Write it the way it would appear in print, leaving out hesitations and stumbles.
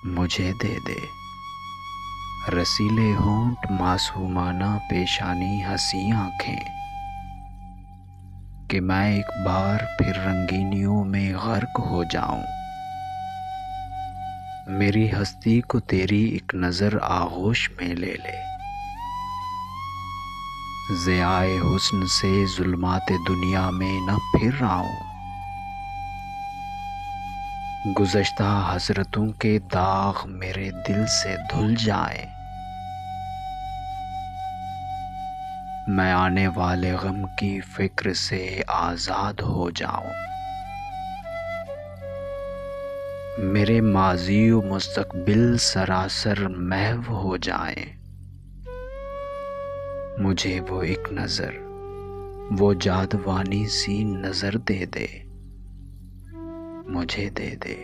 مجھے دے دے، رسیلے ہونٹ معصومانہ پیشانی ہنسی آنکھیں، کہ میں ایک بار پھر رنگینیوں میں غرق ہو جاؤں۔ میری ہستی کو تیری ایک نظر آغوش میں لے لے، ضیاء حسن سے ظلمات دنیا میں نہ پھر آؤں۔ گزشتہ حسرتوں کے داغ میرے دل سے دھل جائیں، میں آنے والے غم کی فکر سے آزاد ہو جاؤں۔ میرے ماضی و مستقبل سراسر محو ہو جائیں، مجھے وہ ایک نظر، وہ جادوانی سی نظر دے دے، مجھے دے دے۔